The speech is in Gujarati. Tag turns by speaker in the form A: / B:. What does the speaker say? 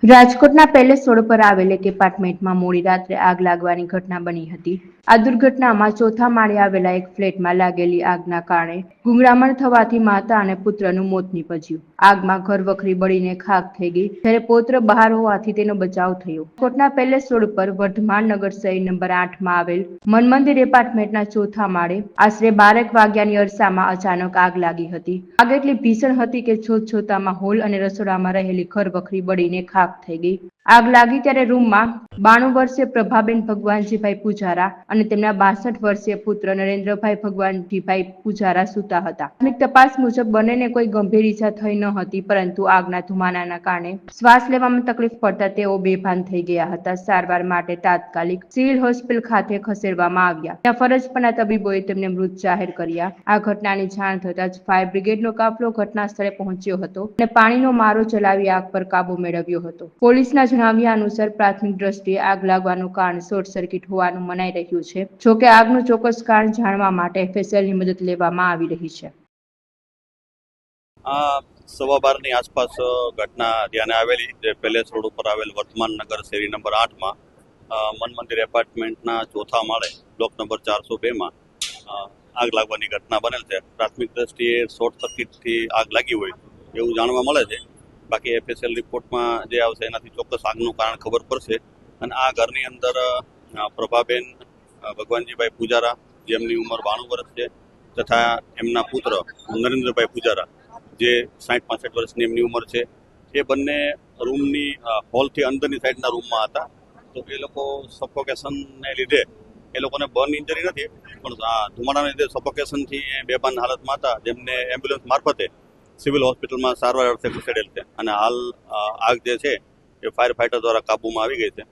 A: રાજકોટના પેલેસ રોડ પર આવેલ એક એપાર્ટમેન્ટમાં મોડી રાત્રે આગ લાગવાની ઘટના બની હતી। આ દુર્ઘટનામાં ચોથા માળે આવેલા એક ફ્લેટમાં લાગેલી આગના કારણે ગુંગળામણ થવાથી માતા અને પુત્રનું મોત નીપજ્યું। આગમાં ઘર વખરી બળીને ખાખ થઈ ગઈ, જ્યારે પૌત્ર બહાર હોવાથી તેનો બચાવ થયો। રાજકોટના પેલેસ રોડ પર વર્ધમાન નગર શેરી નંબર 8 માં આવેલ મનમંદિર એપાર્ટમેન્ટના ચોથા માળે આશરે 12 વાગ્યાની અરસામાં અચાનક આગ લાગી હતી। આગ એટલી ભીષણ હતી કે જોતજોતામાં હોલ અને રસોડામાં રહેલી ઘર વખરી બળીને ખાખ થઈ ગઈ। આગ લાગી ત્યારે રૂમમાં 92 વર્ષીય પ્રભાબેન ભગવાનજીભાઈ પૂજારા અને તેમના 62 વર્ષીય પુત્ર નરેન્દ્રભાઈ ભગવાનજીભાઈ પૂજારા સૂતા હતા। પ્રાથમિક તપાસ મુજબ બંનેને કોઈ ગંભીર ઈજા થઈ ન હતી, પરંતુ આગના ધુમાડાના કારણે શ્વાસ લેવામાં તકલીફ પડતા તેઓ બેભાન થઈ ગયા હતા। સારવાર માટે તાત્કાલિક સિવિલ હોસ્પિટલ ખાતે ખસેડવામાં આવ્યા, ત્યાં ફરજ પરના તબીબોએ તેમને મૃત જાહેર કર્યા। આ ઘટનાની જાણ થતાં જ ફાયર બ્રિગેડનો કાફલો ઘટના સ્થળે પહોંચ્યો હતો અને પાણીનો મારો ચલાવી આગ પર કાબુ મેળવ્યો હતો। પોલીસના જણાવ્યા અનુસાર પ્રાથમિક દ્રષ્ટિએ આગ લાગવાનું કારણ શોર્ટ સર્કિટ હોવાનું મનાઈ રહ્યું છે। જોકે આગનું ચોક્કસ કારણ જાણવા માટે FSLની મદદ લેવામાં આવી રહી છે।
B: આ 12:15 આસપાસ ઘટના ધ્યાને આવેલી, જે પેલેસ રોડ ઉપર આવેલ વર્ધમાન નગર શેરી નંબર 8માં મન મંદિર એપાર્ટમેન્ટના ચોથા માળે બ્લોક નંબર 402માં આગ લાગવાની ઘટના બનેલ છે। પ્રાથમિક દ્રષ્ટિએ શોર્ટ સર્કિટથી આગ લાગી હોય એવું જાણવા મળે છે। બાકી FSL રિપોર્ટમાં જે આવશે એનાથી ચોક્કસ આગનું કારણ ખબર પડશે। અને આ ઘરની અંદર પ્રભાબેન ભગવાનજીભાઈ પૂજારા, જેમની ઉંમર 92 વર્ષ છે, તથા એમના પુત્ર નરેન્દ્રભાઈ પૂજારા, જે 60-65 વર્ષની એમની ઉંમર છે, એ બંને રૂમની હોલથી અંદરની સાઈડના રૂમમાં હતા। તો એ લોકો સફોકેશનને લીધે એ લોકોને બર્ન ઇન્જરી નથી, પણ ધુમાડાને લીધે સફોકેશનથી બેભાન હાલતમાં હતા, જેમને એમ્બ્યુલન્સ મારફતે સિવિલ હોસ્પિટલમાં સારવાર અર્થે ખસેડેલ છે। અને હાલ આગ જે છે એ ફાયર ફાઈટર દ્વારા કાબૂમાં આવી ગઈ છે।